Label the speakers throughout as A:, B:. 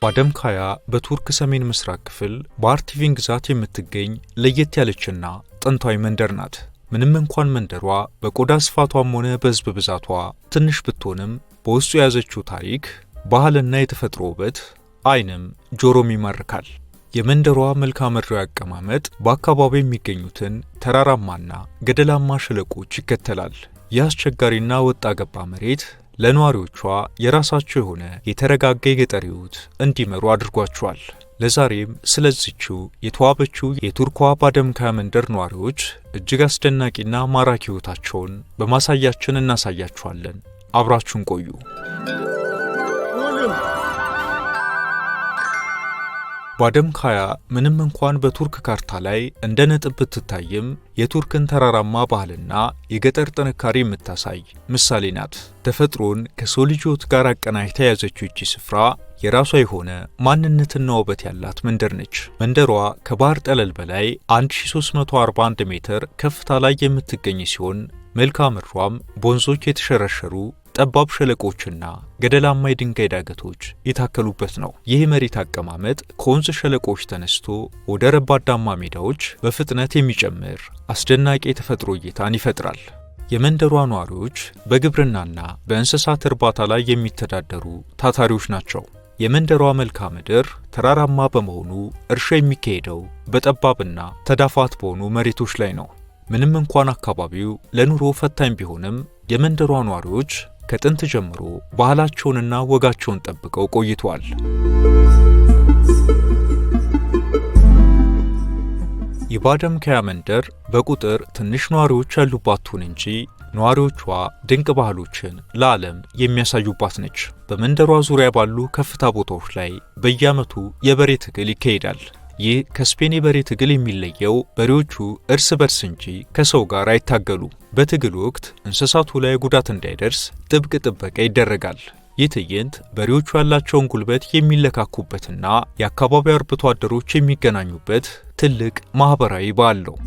A: ባደምካያ በቱርክ ሰሜን ምስራቅ ክፍል በአርቲቪን ግዛት የምትገኝ ለየት ያለችና ጥንታዊ መንደር ናት። ምንም እንኳን መንደሯ በቆዳ ስፋቷም ሆነ በሕዝብ ብዛቷ ትንሽ ብትሆንም በውስጡ የያዘችው ታሪክ፣ ባህልና የተፈጥሮ ውበት ዓይንም ጆሮም ይማርካል። የመንደሯ መልክዓ ምድራዊ አቀማመጥ በአካባቢው የሚገኙትን ተራራማና ገደላማ ሸለቆች ይከተላል። ይህ አስቸጋሪና ወጣ ገባ መሬት ለነዋሪዎቿ የራሳቸው የሆነ የተረጋጋ የገጠር ሕይወት እንዲመሩ አድርጓቸዋል። ለዛሬም ስለዚችው የተዋበችው የቱርኳ ባደምካያ መንደር ነዋሪዎች እጅግ አስደናቂና ማራኪ ሕይወታቸውን በማሳያችን እናሳያችኋለን። አብራችሁን ቆዩ። ባደምካያ ምንም እንኳን በቱርክ ካርታ ላይ እንደ ነጥብ ብትታይም የቱርክን ተራራማ ባህልና የገጠር ጥንካሬ የምታሳይ ምሳሌ ናት። ተፈጥሮን ከሰው ልጅ ሕይወት ጋር አቀናጅታ የያዘችው ይቺ ስፍራ የራሷ የሆነ ማንነትና ውበት ያላት መንደር ነች። መንደሯ ከባህር ጠለል በላይ 1341 ሜትር ከፍታ ላይ የምትገኝ ሲሆን መልክዓ ምድሯም በወንዞች የተሸረሸሩ ጠባብ ሸለቆችና ገደላማ የድንጋይ ዳገቶች የታከሉበት ነው። ይህ መሬት አቀማመጥ ከወንዝ ሸለቆች ተነስቶ ወደ ረባዳማ ሜዳዎች በፍጥነት የሚጨምር አስደናቂ የተፈጥሮ እይታን ይፈጥራል። የመንደሯ ነዋሪዎች በግብርናና በእንስሳት እርባታ ላይ የሚተዳደሩ ታታሪዎች ናቸው። የመንደሯ መልክዓ ምድር ተራራማ በመሆኑ እርሻ የሚካሄደው በጠባብና ተዳፋት በሆኑ መሬቶች ላይ ነው። ምንም እንኳን አካባቢው ለኑሮ ፈታኝ ቢሆንም የመንደሯ ነዋሪዎች ከጥንት ጀምሮ ባህላቸውንና ወጋቸውን ጠብቀው ቆይተዋል። የባደምካያ መንደር በቁጥር ትንሽ ነዋሪዎች ያሉባት ትሁን እንጂ ነዋሪዎቿ ድንቅ ባህሎችን ለዓለም የሚያሳዩባት ነች። በመንደሯ ዙሪያ ባሉ ከፍታ ቦታዎች ላይ በየዓመቱ የበሬ ትግል ይካሄዳል። ይህ ከስፔን የበሬ ትግል የሚለየው በሬዎቹ እርስ በርስ እንጂ ከሰው ጋር አይታገሉ። በትግል ወቅት እንስሳቱ ላይ ጉዳት እንዳይደርስ ጥብቅ ጥበቃ ይደረጋል። ይህ ትዕይንት በሬዎቹ ያላቸውን ጉልበት የሚለካኩበትና የአካባቢው አርብቶ አደሮች የሚገናኙበት ትልቅ ማህበራዊ በዓል ነው።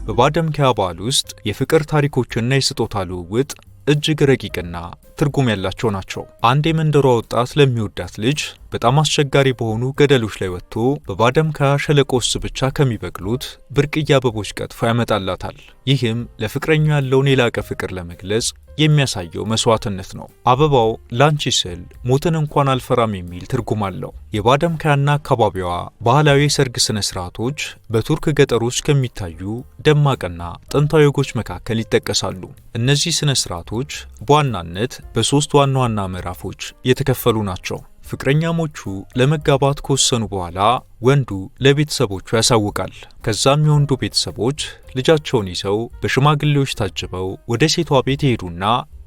A: በባደምካያ በዓል ውስጥ የፍቅር ታሪኮችና የስጦታ ልውውጥ እጅግ ረቂቅና ትርጉም ያላቸው ናቸው። አንድ የመንደሯ ወጣት ለሚወዳት ልጅ በጣም አስቸጋሪ በሆኑ ገደሎች ላይ ወጥቶ በባደምካያ ሸለቆ ውስጥ ብቻ ከሚበቅሉት ብርቅዬ አበቦች ቀጥፎ ያመጣላታል። ይህም ለፍቅረኛው ያለውን የላቀ ፍቅር ለመግለጽ የሚያሳየው መስዋዕትነት ነው። አበባው ላንቺ ስል ሞትን እንኳን አልፈራም የሚል ትርጉም አለው። የባደምካያና አካባቢዋ ባህላዊ የሰርግ ስነ ስርዓቶች በቱርክ ገጠሮች ከሚታዩ ደማቅና ጥንታዊ ወጎች መካከል ይጠቀሳሉ። እነዚህ ስነ ስርዓቶች በዋናነት በሶስት ዋና ዋና ምዕራፎች የተከፈሉ ናቸው። ፍቅረኛሞቹ ለመጋባት ከወሰኑ በኋላ ወንዱ ለቤተሰቦቹ ያሳውቃል። ከዛም የወንዱ ቤተሰቦች ልጃቸውን ይዘው በሽማግሌዎች ታጅበው ወደ ሴቷ ቤት ይሄዱና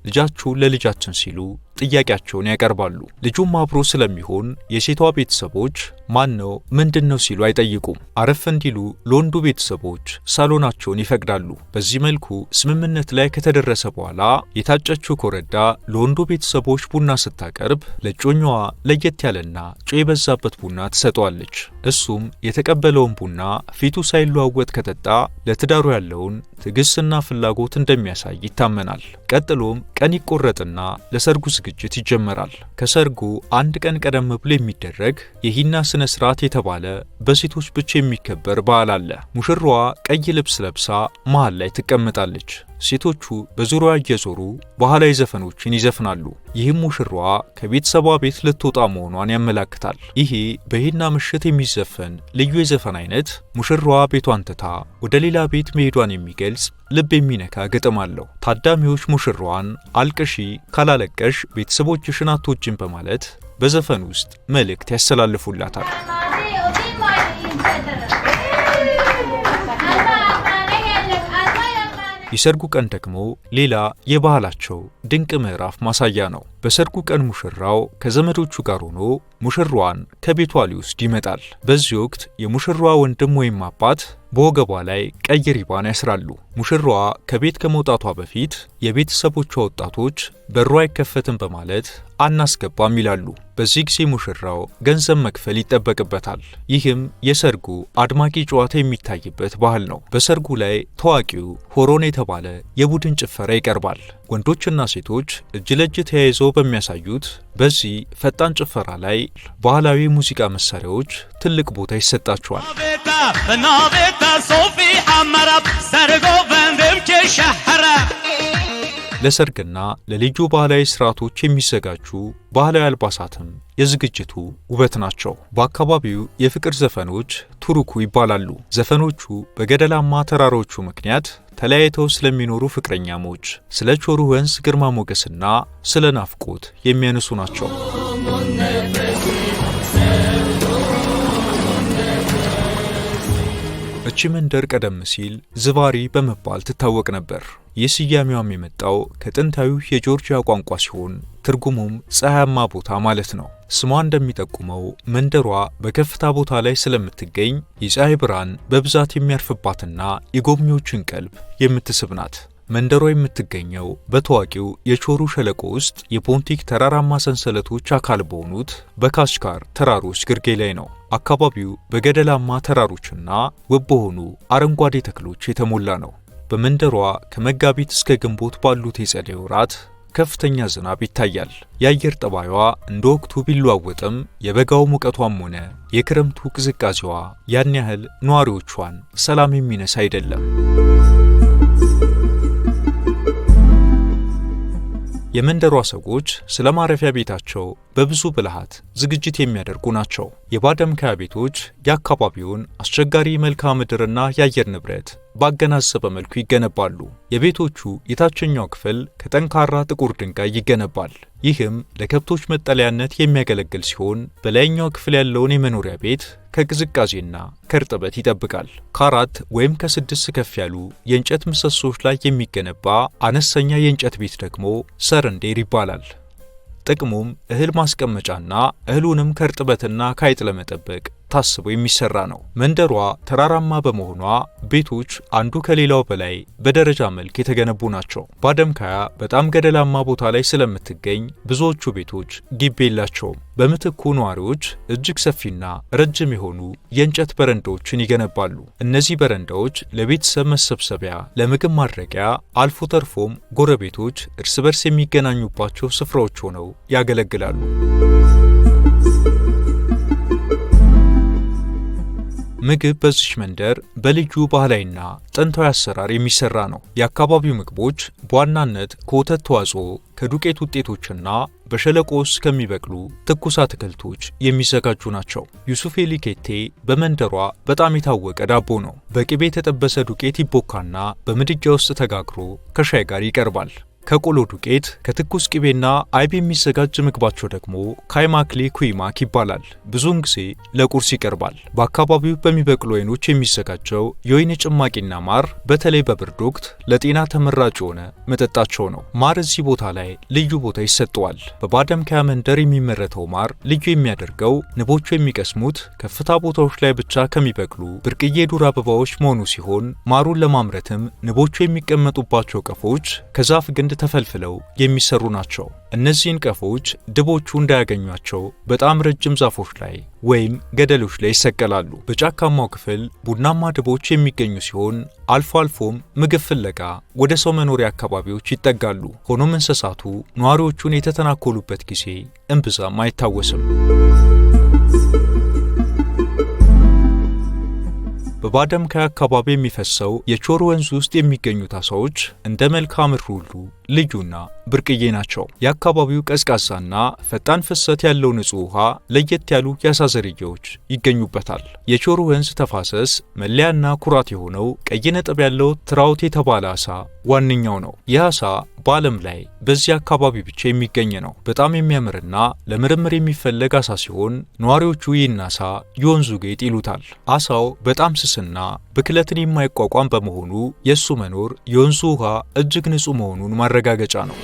A: ልጃችሁ ለልጃችን ሲሉ ጥያቄያቸውን ያቀርባሉ። ልጁም አብሮ ስለሚሆን የሴቷ ቤተሰቦች ማነው ምንድነው ሲሉ አይጠይቁም። አረፍ እንዲሉ ለወንዱ ቤተሰቦች ሳሎናቸውን ይፈቅዳሉ። በዚህ መልኩ ስምምነት ላይ ከተደረሰ በኋላ የታጨችው ኮረዳ ለወንዱ ቤተሰቦች ቡና ስታቀርብ ለጮኛዋ ለየት ያለና ጨው የበዛበት ቡና ትሰጠዋለች። እሱም የተቀበለውን ቡና ፊቱ ሳይለዋወጥ ከጠጣ ለትዳሩ ያለውን ትዕግስትና ፍላጎት እንደሚያሳይ ይታመናል። ቀጥሎም ቀን ይቆረጥና ለሰርጉ ዝግጅት ይጀመራል። ከሰርጉ አንድ ቀን ቀደም ብሎ የሚደረግ የሂና ስነ ስርዓት የተባለ በሴቶች ብቻ የሚከበር በዓል አለ። ሙሽራዋ ቀይ ልብስ ለብሳ መሃል ላይ ትቀመጣለች። ሴቶቹ በዙሪያዋ እየዞሩ ባህላዊ ዘፈኖችን ይዘፍናሉ። ይህም ሙሽራዋ ከቤተሰቧ ቤት ልትወጣ መሆኗን ያመላክታል። ይሄ በሂና ምሽት የሚዘፈን ልዩ የዘፈን አይነት ሙሽራዋ ቤቷን ትታ ወደ ሌላ ቤት መሄዷን የሚገልጽ ልብ የሚነካ ግጥም አለው። ታዳሚዎች ሙሽራዋን አልቅሺ፣ ካላለቀሽ ቤተሰቦችሽን አትወጂም በማለት በዘፈን ውስጥ መልእክት ያስተላልፉላታል። የሰርጉ ቀን ደግሞ ሌላ የባህላቸው ድንቅ ምዕራፍ ማሳያ ነው። በሰርጉ ቀን ሙሽራው ከዘመዶቹ ጋር ሆኖ ሙሽራዋን ከቤቷ ሊወስድ ይመጣል። በዚህ ወቅት የሙሽራዋ ወንድም ወይም አባት በወገቧ ላይ ቀይ ሪባን ያስራሉ። ሙሽራዋ ከቤት ከመውጣቷ በፊት የቤተሰቦቿ ወጣቶች በሩ አይከፈትም በማለት አናስገባም ይላሉ። በዚህ ጊዜ ሙሽራው ገንዘብ መክፈል ይጠበቅበታል። ይህም የሰርጉ አድማቂ ጨዋታ የሚታይበት ባህል ነው። በሰርጉ ላይ ታዋቂው ሆሮን የተባለ የቡድን ጭፈራ ይቀርባል። ወንዶችና ሴቶች እጅ ለእጅ ተያይዘው በሚያሳዩት በዚህ ፈጣን ጭፈራ ላይ ባህላዊ ሙዚቃ መሳሪያዎች ትልቅ ቦታ ይሰጣቸዋል። ለሰርግና ለልዩ ባህላዊ ስርዓቶች የሚዘጋጁ ባህላዊ አልባሳትም የዝግጅቱ ውበት ናቸው። በአካባቢው የፍቅር ዘፈኖች ቱሩኩ ይባላሉ። ዘፈኖቹ በገደላማ ተራሮቹ ምክንያት ተለያይተው ስለሚኖሩ ፍቅረኛሞች፣ ስለ ቾሩ ወንዝ ግርማ ሞገስና ስለ ናፍቆት የሚያነሱ ናቸው። እቺ መንደር ቀደም ሲል ዝቫሪ በመባል ትታወቅ ነበር። ይህ ስያሜዋም የመጣው ከጥንታዊው የጆርጂያ ቋንቋ ሲሆን ትርጉሙም ፀሐያማ ቦታ ማለት ነው። ስሟ እንደሚጠቁመው መንደሯ በከፍታ ቦታ ላይ ስለምትገኝ የፀሐይ ብርሃን በብዛት የሚያርፍባትና የጎብኚዎችን ቀልብ የምትስብ ናት። መንደሯ የምትገኘው በታዋቂው የቾሩ ሸለቆ ውስጥ የፖንቲክ ተራራማ ሰንሰለቶች አካል በሆኑት በካሽጋር ተራሮች ግርጌ ላይ ነው። አካባቢው በገደላማ ተራሮችና ውብ በሆኑ አረንጓዴ ተክሎች የተሞላ ነው። በመንደሯ ከመጋቢት እስከ ግንቦት ባሉት የጸደይ ወራት ከፍተኛ ዝናብ ይታያል። የአየር ጠባይዋ እንደ ወቅቱ ቢለዋወጥም የበጋው ሙቀቷም ሆነ የክረምቱ ቅዝቃዜዋ ያን ያህል ነዋሪዎቿን ሰላም የሚነሳ አይደለም። የመንደሯ ሰዎች ስለ ማረፊያ ቤታቸው በብዙ ብልሃት ዝግጅት የሚያደርጉ ናቸው። የባደምካያ ቤቶች የአካባቢውን አስቸጋሪ መልክዓ ምድርና የአየር ንብረት ባገናዘበ መልኩ ይገነባሉ። የቤቶቹ የታችኛው ክፍል ከጠንካራ ጥቁር ድንጋይ ይገነባል። ይህም ለከብቶች መጠለያነት የሚያገለግል ሲሆን በላይኛው ክፍል ያለውን የመኖሪያ ቤት ከቅዝቃዜና ከእርጥበት ይጠብቃል። ከ4 ወይም ከ6 ከፍ ያሉ የእንጨት ምሰሶች ላይ የሚገነባ አነስተኛ የእንጨት ቤት ደግሞ ሰረንዴር ይባላል። ጥቅሙም እህል ማስቀመጫና እህሉንም ከእርጥበትና ከአይጥ ለመጠበቅ ታስቦ የሚሰራ ነው። መንደሯ ተራራማ በመሆኗ ቤቶች አንዱ ከሌላው በላይ በደረጃ መልክ የተገነቡ ናቸው። ባደምካያ በጣም ገደላማ ቦታ ላይ ስለምትገኝ ብዙዎቹ ቤቶች ግቢ የላቸውም። በምትኩ ነዋሪዎች እጅግ ሰፊና ረጅም የሆኑ የእንጨት በረንዳዎችን ይገነባሉ። እነዚህ በረንዳዎች ለቤተሰብ መሰብሰቢያ፣ ለምግብ ማድረቂያ፣ አልፎ ተርፎም ጎረቤቶች እርስ በርስ የሚገናኙባቸው ስፍራዎች ሆነው ያገለግላሉ። ምግብ በዚች መንደር በልዩ ባህላዊና ጥንታዊ አሰራር የሚሰራ ነው። የአካባቢው ምግቦች በዋናነት ከወተት ተዋጽኦ፣ ከዱቄት ውጤቶችና በሸለቆ ውስጥ ከሚበቅሉ ትኩስ አትክልቶች የሚዘጋጁ ናቸው። ዩሱፌሊ ኬቴ በመንደሯ በጣም የታወቀ ዳቦ ነው። በቅቤ የተጠበሰ ዱቄት ይቦካና በምድጃ ውስጥ ተጋግሮ ከሻይ ጋር ይቀርባል። ከቆሎ ዱቄት ከትኩስ ቅቤና አይብ የሚዘጋጅ ምግባቸው ደግሞ ካይማክሌ ኩይማክ ይባላል። ብዙውን ጊዜ ለቁርስ ይቀርባል። በአካባቢው በሚበቅሉ ወይኖች የሚዘጋጀው የወይን ጭማቂና ማር በተለይ በብርድ ወቅት ለጤና ተመራጭ የሆነ መጠጣቸው ነው። ማር እዚህ ቦታ ላይ ልዩ ቦታ ይሰጠዋል። በባደምካያ መንደር የሚመረተው ማር ልዩ የሚያደርገው ንቦቹ የሚቀስሙት ከፍታ ቦታዎች ላይ ብቻ ከሚበቅሉ ብርቅዬ ዱር አበባዎች መሆኑ ሲሆን ማሩን ለማምረትም ንቦቹ የሚቀመጡባቸው ቀፎች ከዛፍ ግንድ ተፈልፍለው የሚሰሩ ናቸው። እነዚህን ቀፎች ድቦቹ እንዳያገኟቸው በጣም ረጅም ዛፎች ላይ ወይም ገደሎች ላይ ይሰቀላሉ። በጫካማው ክፍል ቡናማ ድቦች የሚገኙ ሲሆን አልፎ አልፎም ምግብ ፍለጋ ወደ ሰው መኖሪያ አካባቢዎች ይጠጋሉ። ሆኖም እንስሳቱ ነዋሪዎቹን የተተናኮሉበት ጊዜ እምብዛም አይታወስም። በባደምካያ አካባቢ የሚፈሰው የቾሩ ወንዝ ውስጥ የሚገኙት አሳዎች እንደ መልክዓ ምድሩ ሁሉ ልዩና ብርቅዬ ናቸው። የአካባቢው ቀዝቃዛና ፈጣን ፍሰት ያለው ንጹህ ውሃ ለየት ያሉ የአሳ ዝርያዎች ይገኙበታል። የቾሩ ወንዝ ተፋሰስ መለያና ኩራት የሆነው ቀይ ነጥብ ያለው ትራውት የተባለ አሳ ዋነኛው ነው። ይህ አሳ በዓለም ላይ በዚህ አካባቢ ብቻ የሚገኝ ነው። በጣም የሚያምርና ለምርምር የሚፈለግ አሳ ሲሆን ነዋሪዎቹ ይህን አሳ የወንዙ ጌጥ ይሉታል። አሳው በጣም ስስና ብክለትን የማይቋቋም በመሆኑ የእሱ መኖር የወንዙ ውሃ እጅግ ንጹህ መሆኑን ማረጋገጫ ነው።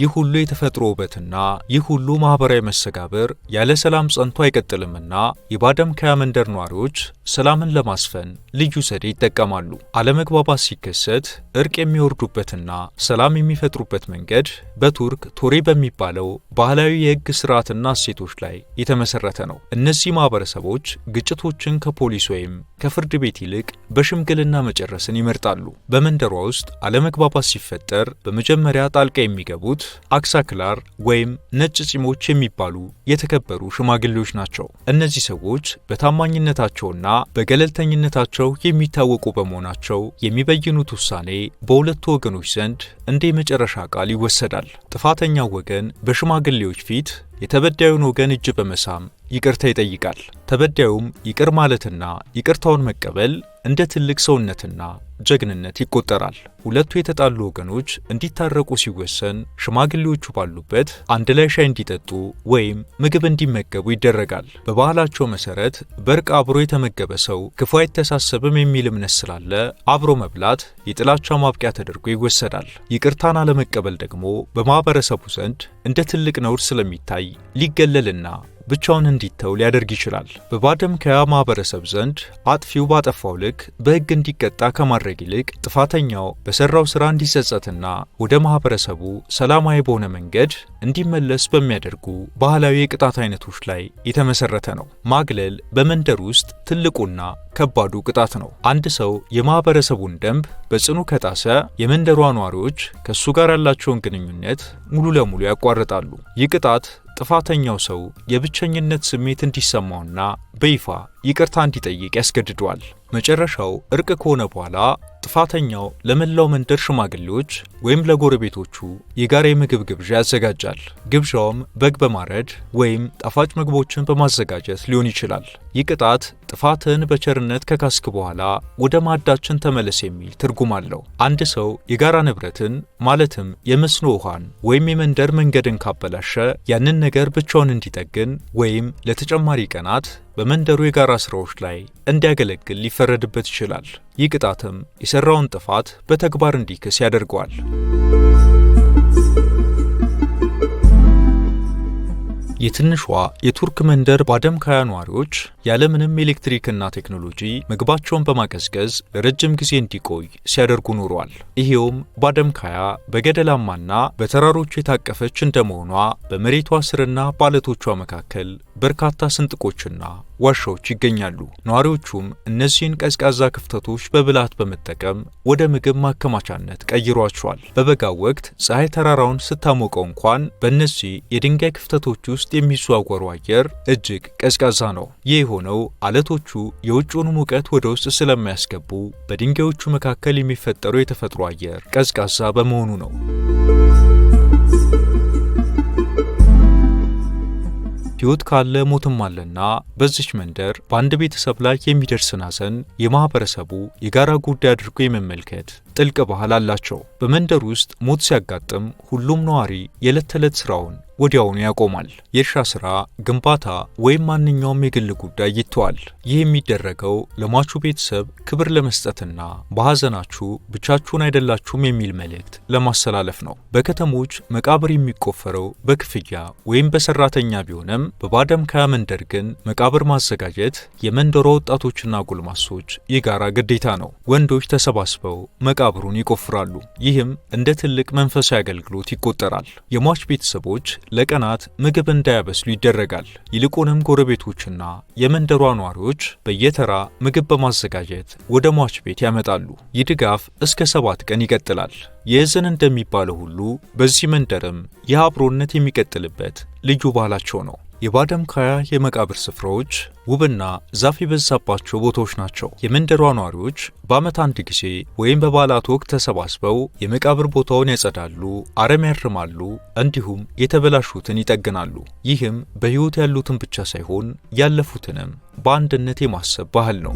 A: ይህ ሁሉ የተፈጥሮ ውበትና ይህ ሁሉ ማህበራዊ መስተጋብር ያለ ሰላም ጸንቶ አይቀጥልምና የባደምካያ መንደር ነዋሪዎች ሰላምን ለማስፈን ልዩ ዘዴ ይጠቀማሉ። አለመግባባት ሲከሰት እርቅ የሚወርዱበትና ሰላም የሚፈጥሩበት መንገድ በቱርክ ቶሬ በሚባለው ባህላዊ የሕግ ስርዓትና እሴቶች ላይ የተመሰረተ ነው። እነዚህ ማህበረሰቦች ግጭቶችን ከፖሊስ ወይም ከፍርድ ቤት ይልቅ በሽምግልና መጨረስን ይመርጣሉ። በመንደሯ ውስጥ አለመግባባት ሲፈጠር በመጀመሪያ ጣልቃ የሚገቡት አክሳክላር ወይም ነጭ ጺሞች የሚባሉ የተከበሩ ሽማግሌዎች ናቸው። እነዚህ ሰዎች በታማኝነታቸውና በገለልተኝነታቸው የሚታወቁ በመሆናቸው የሚበይኑት ውሳኔ በሁለቱ ወገኖች ዘንድ እንደ የመጨረሻ ቃል ይወሰዳል። ጥፋተኛው ወገን በሽማግሌዎች ፊት የተበዳዩን ወገን እጅ በመሳም ይቅርታ ይጠይቃል። ተበዳዩም ይቅር ማለትና ይቅርታውን መቀበል እንደ ትልቅ ሰውነትና ጀግንነት ይቆጠራል። ሁለቱ የተጣሉ ወገኖች እንዲታረቁ ሲወሰን ሽማግሌዎቹ ባሉበት አንድ ላይ ሻይ እንዲጠጡ ወይም ምግብ እንዲመገቡ ይደረጋል። በባህላቸው መሰረት በእርቅ አብሮ የተመገበ ሰው ክፉ አይተሳሰብም የሚል እምነት ስላለ አብሮ መብላት የጥላቻ ማብቂያ ተደርጎ ይወሰዳል። ይቅርታን አለመቀበል ደግሞ በማህበረሰቡ ዘንድ እንደ ትልቅ ነውር ስለሚታይ ሊገለልና ብቻውን እንዲተው ሊያደርግ ይችላል። በባደምካያ ማህበረሰብ ዘንድ አጥፊው ባጠፋው ልክ በሕግ እንዲቀጣ ከማድረግ ይልቅ ጥፋተኛው በሰራው ስራ እንዲጸጸትና ወደ ማህበረሰቡ ሰላማዊ በሆነ መንገድ እንዲመለስ በሚያደርጉ ባህላዊ የቅጣት አይነቶች ላይ የተመሰረተ ነው። ማግለል በመንደር ውስጥ ትልቁና ከባዱ ቅጣት ነው። አንድ ሰው የማህበረሰቡን ደንብ በጽኑ ከጣሰ የመንደሯ ነዋሪዎች ከሱ ጋር ያላቸውን ግንኙነት ሙሉ ለሙሉ ያቋርጣሉ። ይህ ቅጣት ጥፋተኛው ሰው የብቸኝነት ስሜት እንዲሰማውና በይፋ ይቅርታ እንዲጠይቅ ያስገድደዋል። መጨረሻው እርቅ ከሆነ በኋላ ጥፋተኛው ለመላው መንደር ሽማግሌዎች ወይም ለጎረቤቶቹ የጋራ የምግብ ግብዣ ያዘጋጃል። ግብዣውም በግ በማረድ ወይም ጣፋጭ ምግቦችን በማዘጋጀት ሊሆን ይችላል። ይህ ቅጣት ጥፋትን በቸርነት ከካስክ በኋላ ወደ ማዕዳችን ተመለስ የሚል ትርጉም አለው። አንድ ሰው የጋራ ንብረትን ማለትም የመስኖ ውሃን ወይም የመንደር መንገድን ካበላሸ ያንን ነገር ብቻውን እንዲጠግን ወይም ለተጨማሪ ቀናት በመንደሩ የጋራ ስራዎች ላይ እንዲያገለግል ሊፈረድበት ይችላል። ይህ ቅጣትም የሰራውን ጥፋት በተግባር እንዲክስ ያደርገዋል። የትንሿ የቱርክ መንደር ባደምካያ ነዋሪዎች ያለምንም ኤሌክትሪክና ቴክኖሎጂ ምግባቸውን በማቀዝቀዝ ለረጅም ጊዜ እንዲቆይ ሲያደርጉ ኖረዋል። ይሄውም ባደምካያ በገደላማና በተራሮች የታቀፈች እንደመሆኗ በመሬቷ ስርና በዓለቶቿ መካከል በርካታ ስንጥቆችና ዋሻዎች ይገኛሉ። ነዋሪዎቹም እነዚህን ቀዝቃዛ ክፍተቶች በብልሃት በመጠቀም ወደ ምግብ ማከማቻነት ቀይሯቸዋል። በበጋው ወቅት ፀሐይ ተራራውን ስታሞቀው እንኳን በእነዚህ የድንጋይ ክፍተቶች ውስጥ የሚዘዋወሩ አየር እጅግ ቀዝቃዛ ነው። ይህ የሆነው ዓለቶቹ የውጭውን ሙቀት ወደ ውስጥ ስለማያስገቡ በድንጋዮቹ መካከል የሚፈጠረው የተፈጥሮ አየር ቀዝቃዛ በመሆኑ ነው። ሕይወት ካለ ሞትም አለና በዚች መንደር በአንድ ቤተሰብ ላይ የሚደርስን ሐዘን የማህበረሰቡ የጋራ ጉዳይ አድርጎ የመመልከት ጥልቅ ባህል አላቸው። በመንደር ውስጥ ሞት ሲያጋጥም ሁሉም ነዋሪ የዕለት ተዕለት ስራውን ወዲያውኑ ያቆማል። የእርሻ ስራ፣ ግንባታ ወይም ማንኛውም የግል ጉዳይ ይተዋል። ይህ የሚደረገው ለሟቹ ቤተሰብ ክብር ለመስጠትና በሐዘናችሁ ብቻችሁን አይደላችሁም የሚል መልእክት ለማስተላለፍ ነው። በከተሞች መቃብር የሚቆፈረው በክፍያ ወይም በሰራተኛ ቢሆንም በባደምካያ መንደር ግን መቃብር ማዘጋጀት የመንደሯ ወጣቶችና ጎልማሶች የጋራ ግዴታ ነው። ወንዶች ተሰባስበው መቃብሩን ይቆፍራሉ። ይህም እንደ ትልቅ መንፈሳዊ አገልግሎት ይቆጠራል። የሟች ቤተሰቦች ለቀናት ምግብ እንዳያበስሉ ይደረጋል። ይልቁንም ጎረቤቶችና የመንደሯ ነዋሪዎች በየተራ ምግብ በማዘጋጀት ወደ ሟች ቤት ያመጣሉ። ይህ ድጋፍ እስከ 7 ቀን ይቀጥላል። የእዝን እንደሚባለው ሁሉ በዚህ መንደርም የአብሮነት የሚቀጥልበት ልዩ ባህላቸው ነው። የባደምካያ የመቃብር ስፍራዎች ውብና ዛፍ የበዛባቸው ቦታዎች ናቸው። የመንደሯ ነዋሪዎች በዓመት አንድ ጊዜ ወይም በበዓላት ወቅት ተሰባስበው የመቃብር ቦታውን ያጸዳሉ፣ አረም ያርማሉ፣ እንዲሁም የተበላሹትን ይጠግናሉ። ይህም በሕይወት ያሉትን ብቻ ሳይሆን ያለፉትንም በአንድነት የማሰብ ባህል ነው።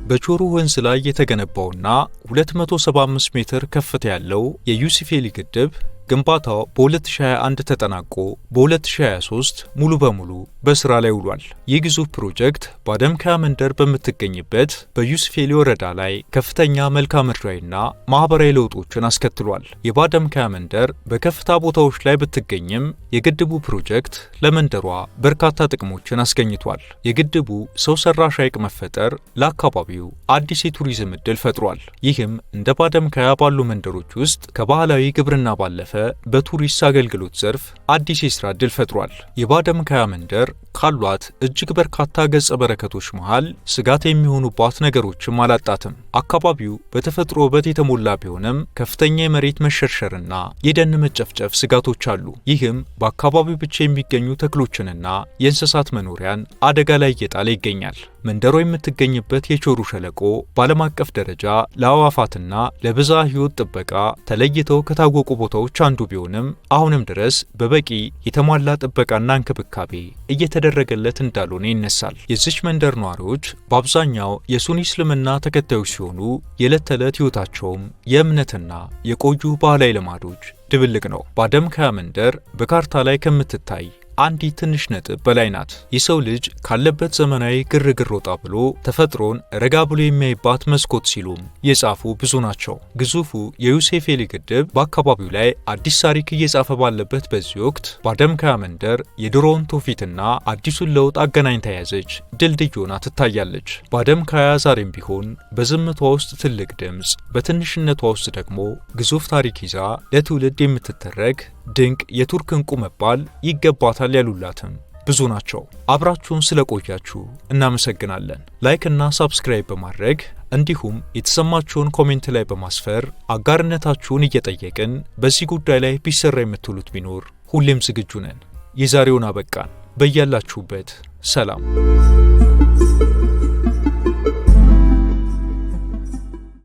A: በቾሩ ወንዝ ላይ የተገነባውና 275 ሜትር ከፍታ ያለው የዩሲፌሊ ግድብ ግንባታው በ2021 ተጠናቆ በ2023 ሙሉ በሙሉ በስራ ላይ ውሏል። ይህ ግዙፍ ፕሮጀክት በአደምከያ መንደር በምትገኝበት በዩስፌሊ ወረዳ ላይ ከፍተኛ መልክዓ ምድራዊና ማህበራዊ ለውጦችን አስከትሏል። የባደምከያ መንደር በከፍታ ቦታዎች ላይ ብትገኝም የግድቡ ፕሮጀክት ለመንደሯ በርካታ ጥቅሞችን አስገኝቷል። የግድቡ ሰው ሰራሽ ሐይቅ መፈጠር ለአካባቢው አዲስ የቱሪዝም ዕድል ፈጥሯል። ይህም እንደ ባደምከያ ባሉ መንደሮች ውስጥ ከባህላዊ ግብርና ባለፈ በቱሪስት አገልግሎት ዘርፍ አዲስ የሥራ ዕድል ፈጥሯል። የባደምከያ መንደር ካሏት እጅግ በርካታ ገጸ በረከቶች መሃል ስጋት የሚሆኑባት ነገሮችም አላጣትም። አካባቢው በተፈጥሮ ውበት የተሞላ ቢሆንም ከፍተኛ የመሬት መሸርሸርና የደን መጨፍጨፍ ስጋቶች አሉ። ይህም በአካባቢው ብቻ የሚገኙ ተክሎችንና የእንስሳት መኖሪያን አደጋ ላይ እየጣለ ይገኛል። መንደሯ የምትገኝበት የቾሩ ሸለቆ በዓለም አቀፍ ደረጃ ለአዕዋፋትና ለብዝሃ ሕይወት ጥበቃ ተለይተው ከታወቁ ቦታዎች አንዱ ቢሆንም አሁንም ድረስ በበቂ የተሟላ ጥበቃና እንክብካቤ እየተደረገለት እንዳልሆነ ይነሳል። የዚች መንደር ነዋሪዎች በአብዛኛው የሱኒ እስልምና ተከታዮች ሲሆኑ የዕለት ተዕለት ሕይወታቸውም የእምነትና የቆዩ ባህላዊ ልማዶች ድብልቅ ነው። ባደምከያ መንደር በካርታ ላይ ከምትታይ አንዲት ትንሽ ነጥብ በላይ ናት። የሰው ልጅ ካለበት ዘመናዊ ግርግር ወጣ ብሎ ተፈጥሮን ረጋ ብሎ የሚያይባት መስኮት ሲሉም የጻፉ ብዙ ናቸው። ግዙፉ የዩስፌሊ ግድብ በአካባቢው ላይ አዲስ ታሪክ እየጻፈ ባለበት በዚህ ወቅት ባደምከያ መንደር የድሮውን ትውፊትና አዲሱን ለውጥ አገናኝታ የያዘች ድልድይ ሆና ትታያለች። ባደምከያ ዛሬም ቢሆን በዝምቷ ውስጥ ትልቅ ድምፅ፣ በትንሽነቷ ውስጥ ደግሞ ግዙፍ ታሪክ ይዛ ለትውልድ የምትተረክ ድንቅ የቱርክ እንቁ መባል ይገባታል ያሉላትም ብዙ ናቸው። አብራችሁን ስለቆያችሁ እናመሰግናለን። ላይክ እና ሳብስክራይብ በማድረግ እንዲሁም የተሰማችሁን ኮሜንት ላይ በማስፈር አጋርነታችሁን እየጠየቅን በዚህ ጉዳይ ላይ ቢሰራ የምትሉት ቢኖር ሁሌም ዝግጁ ነን። የዛሬውን አበቃን። በያላችሁበት ሰላም